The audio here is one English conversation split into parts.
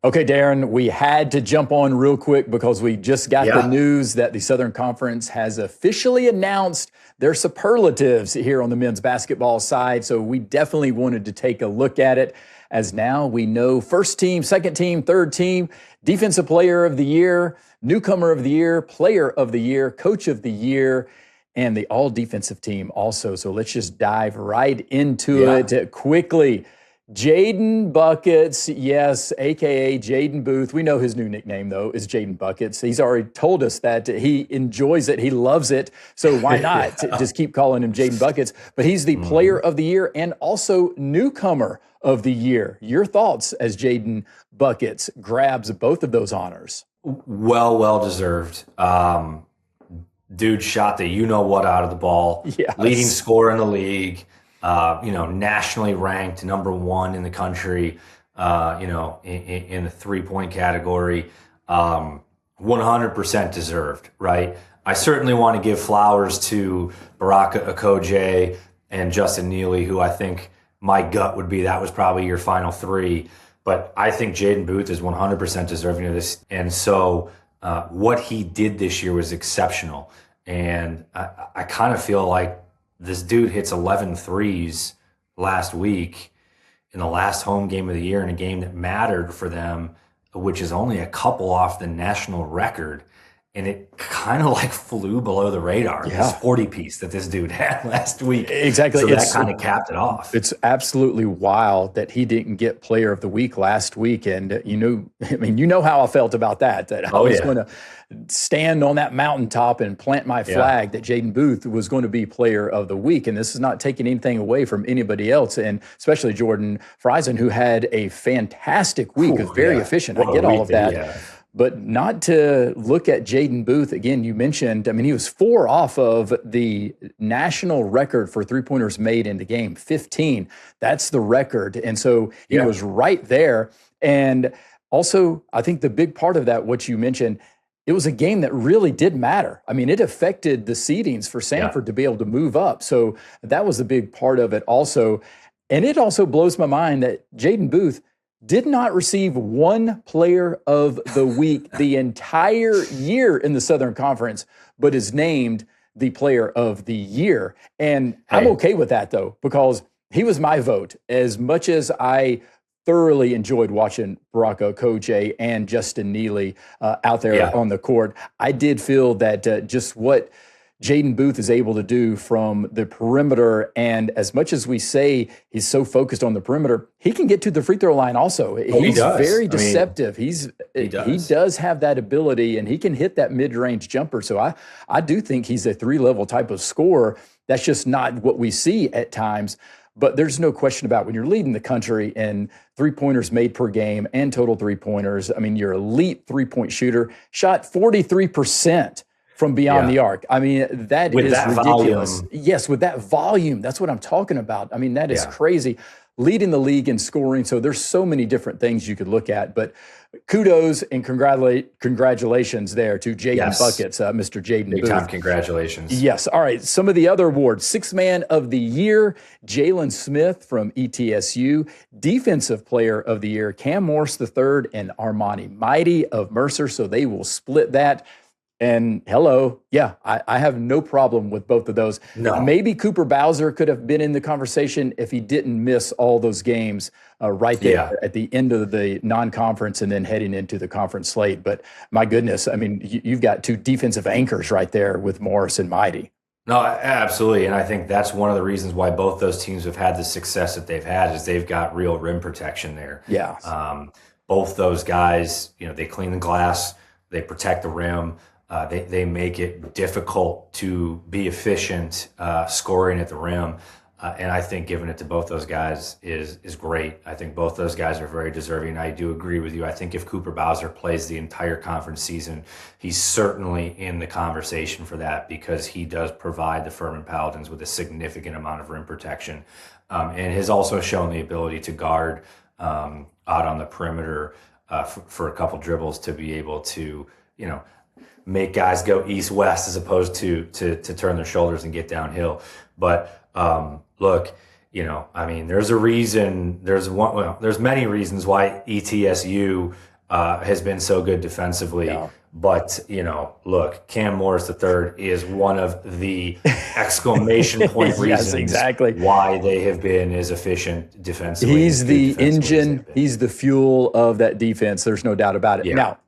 Okay, Darren, we had to jump on real quick because we just got the news that the Southern Conference has officially announced their superlatives here on the men's basketball side. So we definitely wanted to take a look at it, as now we know first team, second team, third team, defensive player of the year, newcomer of the year, player of the year, coach of the year, and the all defensive team also. So let's just dive right into it quickly. Jadin Buckets, yes, a.k.a. Jaden Booth. We know his new nickname, though, is Jadin Buckets. He's already told us that he enjoys it. He loves it. So why not just keep calling him Jadin Buckets? But he's the player of the year and also newcomer of the year. Your thoughts as Jadin Buckets grabs both of those honors? Well deserved. Dude shot the you-know-what out of the ball. Yes. Leading scorer in the league. Nationally ranked #1 in the country, in the three-point category, 100% deserved, right? I certainly want to give flowers to Baraka Okoje and Justin Neely, who I think my gut would be that was probably your final three. But I think Jadin Booth is 100% deserving of this. And so what he did this year was exceptional. And I kind of feel like this dude hits 11 threes last week in the last home game of the year in a game that mattered for them, which is only a couple off the national record. And it kind of like flew below the radar. This 40-piece that this dude had last week. Exactly. So that kind of capped it off. It's absolutely wild that he didn't get player of the week last week. And, you know how I felt about that I was going to stand on that mountaintop and plant my flag that Jadin Booth was going to be player of the week. And this is not taking anything away from anybody else, and especially Jordan Friesen, who had a fantastic week, was very efficient. I get all of that. But not to look at Jadin Booth, again, you mentioned, he was 4 off of the national record for three-pointers made in the game, 15. That's the record. And so he was right there. And also, I think the big part of that, what you mentioned, it was a game that really did matter. It affected the seedings for Samford to be able to move up. So that was a big part of it also. And it also blows my mind that Jadin Booth did not receive one player of the week the entire year in the Southern Conference, but is named the player of the year. And I'm okay with that, though, because he was my vote. As much as I thoroughly enjoyed watching Baraka Okoje and Justin Neely out there on the court, I did feel that just what Jadin Booth is able to do from the perimeter, and as much as we say he's so focused on the perimeter, he can get to the free throw line also. He's very deceptive. He does have that ability, and he can hit that mid-range jumper. So I do think he's a 3-level type of scorer. That's just not what we see at times. But there's no question about when you're leading the country in three-pointers made per game and total three-pointers. You're elite three-point shooter, shot 43% from beyond the arc. That is ridiculous. Volume. Yes, with that volume. That's what I'm talking about. That is crazy. Leading the league in scoring. So there's so many different things you could look at. But kudos and congratulations there to Jadin Buckets, Mr. Jadin Booth. Big time congratulations. Yes. All right. Some of the other awards. Sixth Man of the Year, Jalen Smith from ETSU. Defensive Player of the Year, Cam Morse III and Armani Mighty of Mercer. So they will split that. And I have no problem with both of those. No. Maybe Cooper Bowser could have been in the conversation if he didn't miss all those games right there at the end of the non-conference and then heading into the conference slate. But my goodness, you've got two defensive anchors right there with Morris and Mighty. No, absolutely. And I think that's one of the reasons why both those teams have had the success that they've had is they've got real rim protection there. Yeah. Both those guys, they clean the glass, they protect the rim. They make it difficult to be efficient scoring at the rim. And I think giving it to both those guys is great. I think both those guys are very deserving. I do agree with you. I think if Cooper Bowser plays the entire conference season, he's certainly in the conversation for that because he does provide the Furman Paladins with a significant amount of rim protection and has also shown the ability to guard out on the perimeter for a couple dribbles to be able to, make guys go east-west as opposed to turn their shoulders and get downhill. But look, there's a reason. There's many reasons why ETSU has been so good defensively. Yeah. But, look, Cam Morris III is one of the exclamation point reasons exactly. why they have been as efficient defensively. He's the engine. He's the fuel of that defense. There's no doubt about it. Yeah. Now,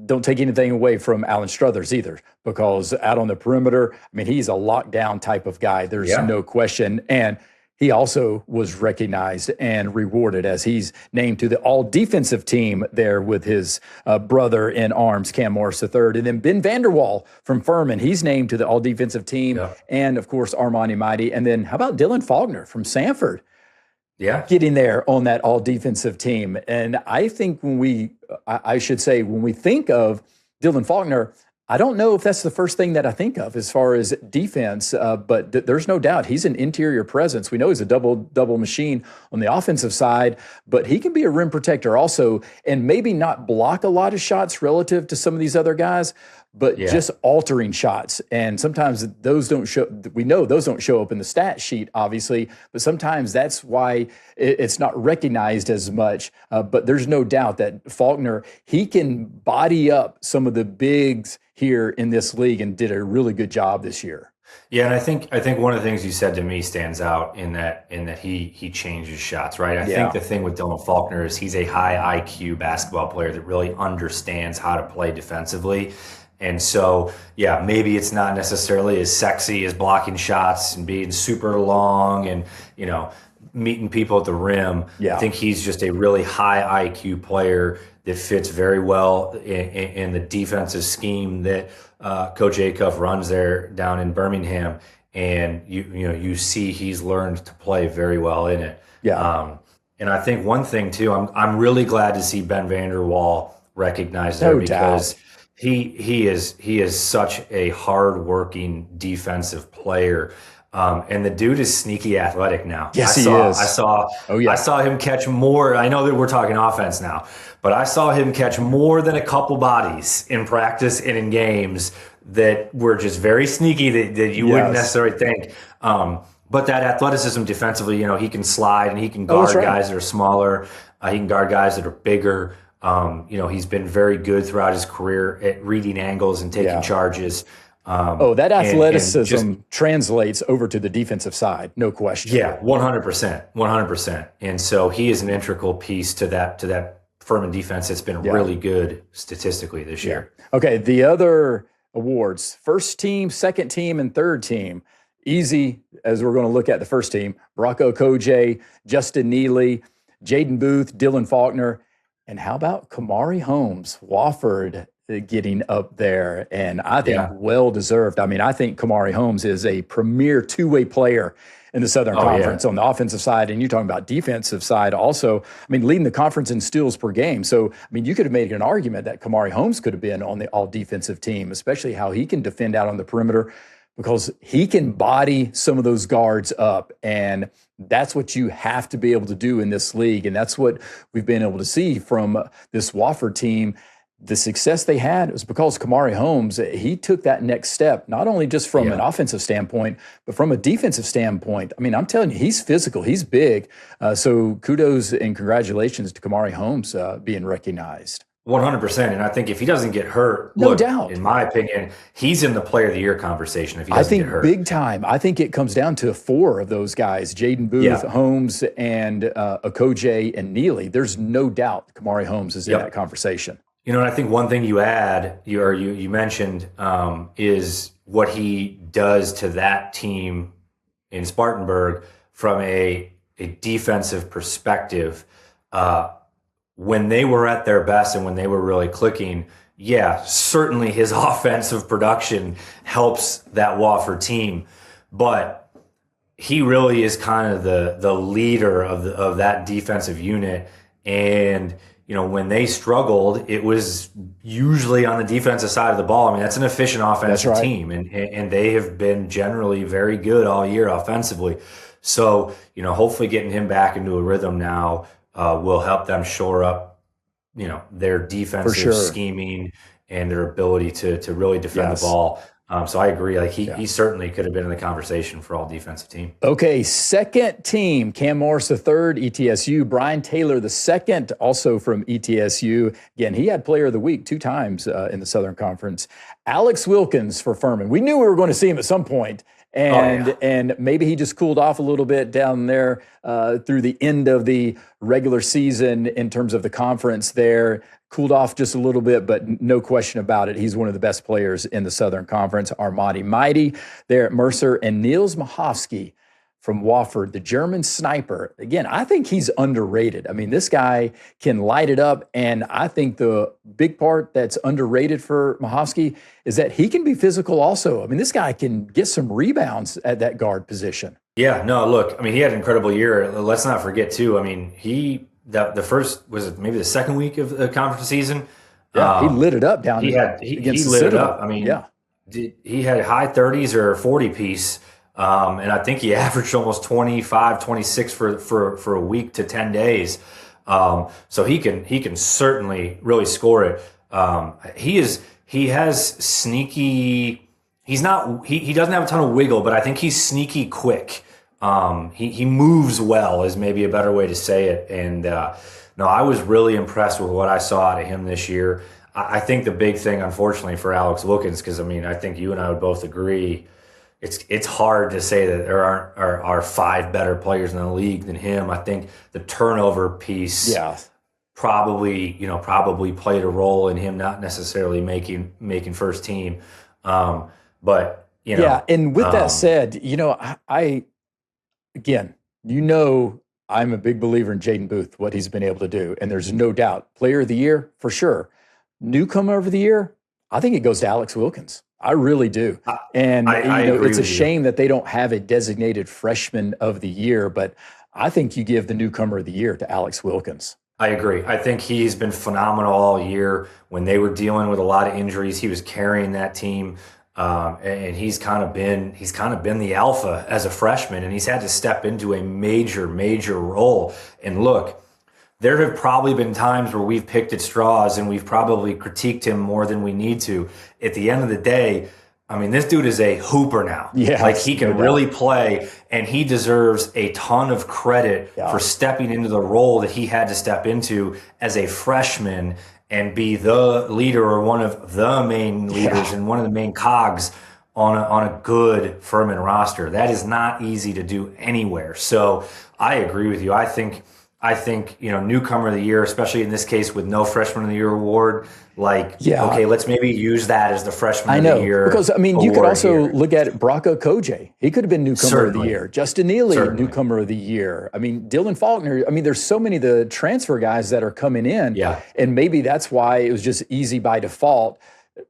don't take anything away from Alan Struthers either, because out on the perimeter, I mean, he's a lockdown type of guy. There's no question. And he also was recognized and rewarded as he's named to the all-defensive team there with his brother in arms, Cam Morris III. And then Ben Vanderwall from Furman, he's named to the all-defensive team. Yeah. And, of course, Armani Mighty. And then how about Dylan Faulkner from Sanford? Yeah, getting there on that all-defensive team. And I think when we think of Dylan Faulkner, I don't know if that's the first thing that I think of as far as defense, but there's no doubt he's an interior presence. We know he's a double machine on the offensive side, but he can be a rim protector also, and maybe not block a lot of shots relative to some of these other guys, but just altering shots. And sometimes those don't show. We know those don't show up in the stat sheet, obviously, but sometimes that's why it's not recognized as much. But there's no doubt that Faulkner, he can body up some of the bigs here in this league and did a really good job this year. Yeah, and I think one of the things you said to me stands out in that he changes shots, right? I think the thing with Dylan Faulkner is he's a high IQ basketball player that really understands how to play defensively. And so, maybe it's not necessarily as sexy as blocking shots and being super long and, meeting people at the rim. Yeah. I think he's just a really high IQ player that fits very well in the defensive scheme that Coach Acuff runs there down in Birmingham. And, you see he's learned to play very well in it. Yeah. And I think one thing, too, I'm really glad to see Ben Vanderwall recognized there because he is such a hardworking defensive player. And the dude is sneaky athletic now. Yes, he is. I saw him catch more. I know that we're talking offense now, but I saw him catch more than a couple bodies in practice and in games that were just very sneaky that you wouldn't necessarily think. But that athleticism defensively, he can slide and he can guard guys that are smaller. He can guard guys that are bigger. He's been very good throughout his career at reading angles and taking charges. That athleticism translates over to the defensive side, no question. Yeah, 100%. And so he is an integral piece to that Furman defense that's been really good statistically this year. Okay, the other awards, first team, second team, and third team. Easy, as we're going to look at the first team, Brock Okoje, Justin Neely, Jadin Booth, Dylan Faulkner, and how about Kamari Holmes, Wofford, getting up there, and I think well-deserved. I mean, I think Kamari Holmes is a premier two-way player in the Southern Conference on the offensive side, and you're talking about defensive side also. I mean, leading the conference in steals per game. So, I mean, you could have made an argument that Kamari Holmes could have been on the all-defensive team, especially how he can defend out on the perimeter because he can body some of those guards up, and that's what you have to be able to do in this league, and that's what we've been able to see from this Wofford team. The success they had was because Kamari Holmes, he took that next step, not only just from an offensive standpoint, but from a defensive standpoint. I mean, I'm telling you, he's physical, he's big. So kudos and congratulations to Kamari Holmes being recognized. 100%. And I think if he doesn't get hurt, no doubt, in my opinion, he's in the player of the year conversation if he doesn't get hurt. Big time. I think it comes down to four of those guys, Jadin Booth, Holmes, and Okoje and Neely. There's no doubt Kamari Holmes is in that conversation. And I think one thing you mentioned is what he does to that team in Spartanburg from a defensive perspective. When they were at their best and when they were really clicking, certainly his offensive production helps that Wofford team, but he really is kind of the leader of that defensive unit. And when they struggled, it was usually on the defensive side of the ball. I mean, that's an efficient offensive team, and they have been generally very good all year offensively. So, hopefully getting him back into a rhythm now will help them shore up, their defensive scheming and their ability to really defend the ball. So I agree. Like he certainly could have been in the conversation for all defensive team. Okay, second team, Cam Morris the third, ETSU. Brian Taylor the second, also from ETSU. Again, he had Player of the Week 2 times in the Southern Conference. Alex Wilkins for Furman. We knew we were going to see him at some point, and maybe he just cooled off a little bit down there through the end of the regular season in terms of the conference there. Cooled off just a little bit, but no question about it. He's one of the best players in the Southern Conference. Armani Mighty there at Mercer, and Niels Mahofsky from Wofford, the German sniper. Again, I think he's underrated. I mean, this guy can light it up, and I think the big part that's underrated for Mahofsky is that he can be physical also. I mean, this guy can get some rebounds at that guard position. Yeah, no, look, I mean, he had an incredible year. Let's not forget, too, I mean, the first, was it maybe the second week of the conference season? Yeah, he lit it up down there. He lit it up. I mean, he had high 30s or 40 piece. And I think he averaged almost 25, 26 for a week to 10 days. So he can certainly really score it. He has sneaky, he doesn't have a ton of wiggle, but I think he's sneaky quick. He moves well is maybe a better way to say it. And no, I was really impressed with what I saw out of him this year. I think the big thing, unfortunately, for Alex Wilkins, because I mean, I think you and I would both agree, it's hard to say that there are 5 better players in the league than him. I think the turnover piece probably played a role in him not necessarily making first team. But and with that said, Again, I'm a big believer in Jadin Booth, what he's been able to do. And there's no doubt. Player of the year, for sure. Newcomer of the year, I think it goes to Alex Wilkins. I really do. And it's a shame that they don't have a designated freshman of the year, but I think you give the newcomer of the year to Alex Wilkins. I agree. I think he's been phenomenal all year. When they were dealing with a lot of injuries, he was carrying that team. And he's kind of been the alpha as a freshman, and he's had to step into a major role. And look, there have probably been times where we've picked at straws and we've probably critiqued him more than we need to. At the end of the day, I mean, this dude is a hooper now. Yeah, like he can really play, and he deserves a ton of credit for stepping into the role that he had to step into as a freshman and be the leader or one of the main leaders and one of the main cogs on a good Furman roster. That is not easy to do anywhere. So I agree with you. I think newcomer of the year, especially in this case with no freshman of the year award, okay, let's maybe use that as the freshman of the year. Because I mean, you could also look at Brocco Koje. He could have been newcomer of the year. Justin Neely, newcomer of the year. I mean, Dylan Faulkner. I mean, there's so many of the transfer guys that are coming in. Yeah. And maybe that's why it was just easy by default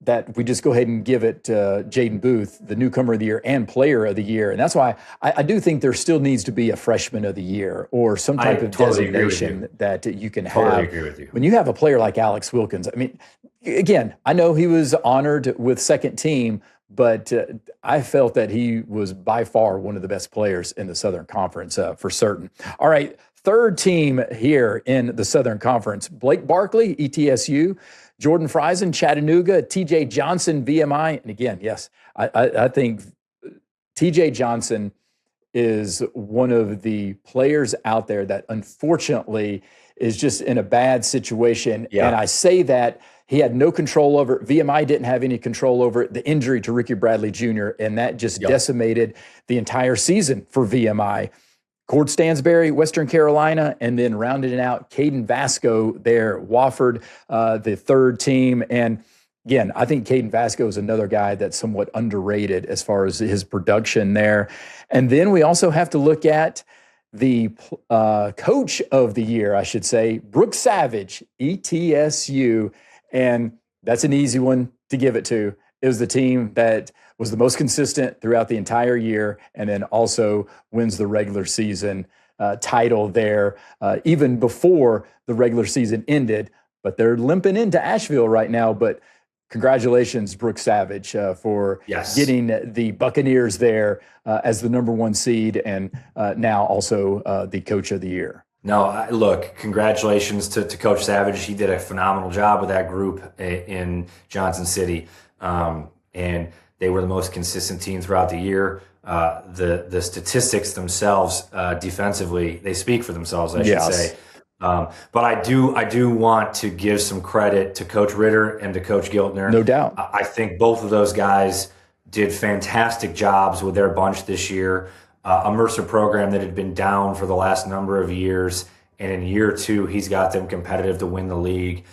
that we just go ahead and give it to Jadin Booth, the newcomer of the year and player of the year. And that's why I do think there still needs to be a freshman of the year or some type of designation that you can have. Totally agree with you. When you have a player like Alex Wilkins, I mean, again, I know he was honored with second team, but I felt that he was by far one of the best players in the Southern Conference for certain. All right, third team here in the Southern Conference, Blake Barkley, ETSU, Jordan Friesen, Chattanooga, TJ Johnson, VMI. And again, yes, I think TJ Johnson is one of the players out there that unfortunately is just in a bad situation. Yeah. And I say that he had no control over it. VMI didn't have any control over it. The injury to Ricky Bradley Jr., and that just decimated the entire season for VMI. Cord Stansberry, Western Carolina, and then rounded it out, Caden Vasco there, Wofford, the third team. And again, I think Caden Vasco is another guy that's somewhat underrated as far as his production there. And then we also have to look at the coach of the year, I should say, Brooke Savage, ETSU. And that's an easy one to give it to. It was the team that was the most consistent throughout the entire year, and then also wins the regular season title there, even before the regular season ended. But they're limping into Asheville right now. But congratulations, Brooke Savage, for getting the Buccaneers there as the number 1 seed, and now also the coach of the year. No, look, congratulations to Coach Savage. He did a phenomenal job with that group in Johnson City. And They were the most consistent team throughout the year. The statistics themselves, defensively, they speak for themselves, I should say. But I do want to give some credit to Coach Ritter and to Coach Giltner. No doubt. I think both of those guys did fantastic jobs with their bunch this year. A Mercer program that had been down for the last number of years, and in year 2, he's got them competitive to win the league.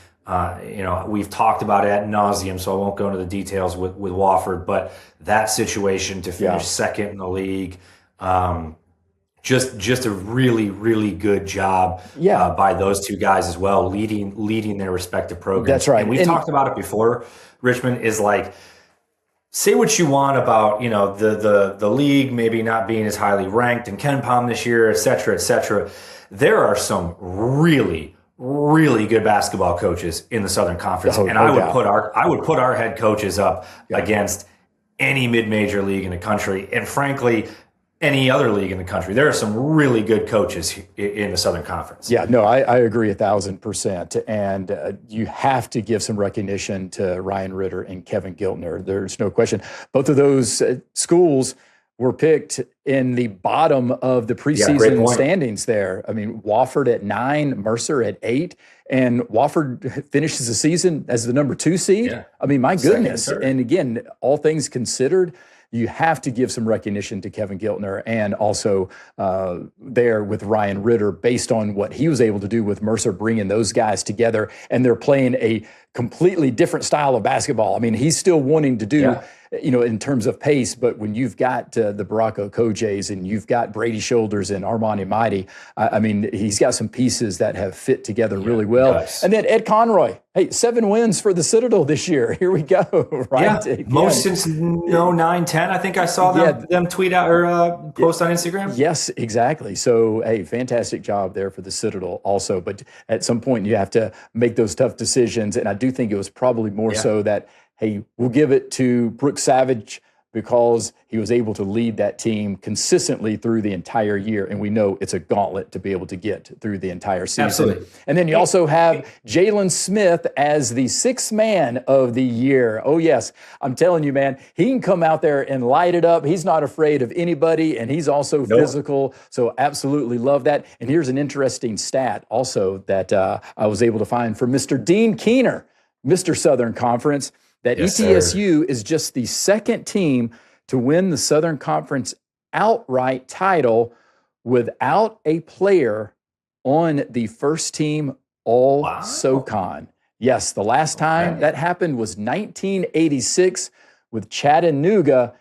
We've talked about it ad nauseum, so I won't go into the details with Wofford, but that situation to finish second in the league, just a really, really good job by those two guys as well, leading their respective programs. That's right. And we've talked about it before. Richmond is like, say what you want about, the league maybe not being as highly ranked in Ken Palm this year, et cetera, et cetera. There are some really, really good basketball coaches in the Southern Conference, and I would put our head coaches up against any mid-major league in the country, and frankly, any other league in the country. There are some really good coaches in the Southern Conference. Yeah, no, I agree 1,000%. And you have to give some recognition to Ryan Ritter and Kevin Giltner. There's no question. Both of those schools were picked in the bottom of the preseason standings there. I mean, Wofford at 9, Mercer at 8, and Wofford finishes the season as the number 2 seed. Yeah. I mean, my goodness. And again, all things considered, you have to give some recognition to Kevin Giltner and also there with Ryan Ritter based on what he was able to do with Mercer, bringing those guys together, and they're playing a completely different style of basketball. I mean, he's still wanting to do, in terms of pace, but when you've got the Baracco Kojays and you've got Brady Shoulders and Armani Mighty, I mean, he's got some pieces that have fit together really well. And then Ed Conroy, 7 wins for the Citadel this year. Here we go, right? Yeah, most since 9-10. I think I saw them tweet out or post on Instagram. Yes, exactly. So, fantastic job there for the Citadel also. But at some point, you have to make those tough decisions. And I do think it was probably more so that, hey, we'll give it to Brooks Savage because he was able to lead that team consistently through the entire year. And we know it's a gauntlet to be able to get through the entire season. Absolutely. And then you also have Jalen Smith as the 6th man of the year. Oh, yes. I'm telling you, man, he can come out there and light it up. He's not afraid of anybody, and he's also physical. So absolutely love that. And here's an interesting stat also that I was able to find for Mr. Dean Keener, Mr. Southern Conference, that ETSU is just the 2nd team to win the Southern Conference outright title without a player on the first team All-SoCon. Yes, the last time that happened was 1986 with Chattanooga,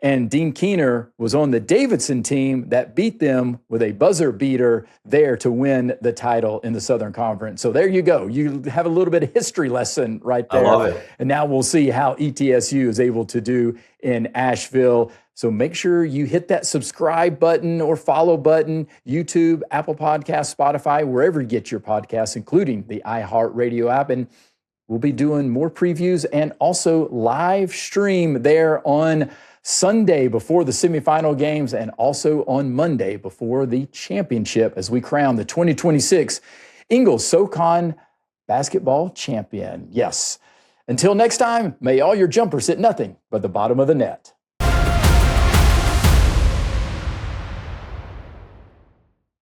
and Dean Keener was on the Davidson team that beat them with a buzzer beater there to win the title in the Southern Conference. So there you go. You have a little bit of history lesson right there. I love it. And now we'll see how ETSU is able to do in Asheville. So make sure you hit that subscribe button or follow button, YouTube, Apple Podcasts, Spotify, wherever you get your podcasts, including the iHeartRadio app. And we'll be doing more previews and also live stream there on Sunday before the semifinal games and also on Monday before the championship as we crown the 2026 All-SoCon basketball champion. Yes. Until next time, may all your jumpers hit nothing but the bottom of the net.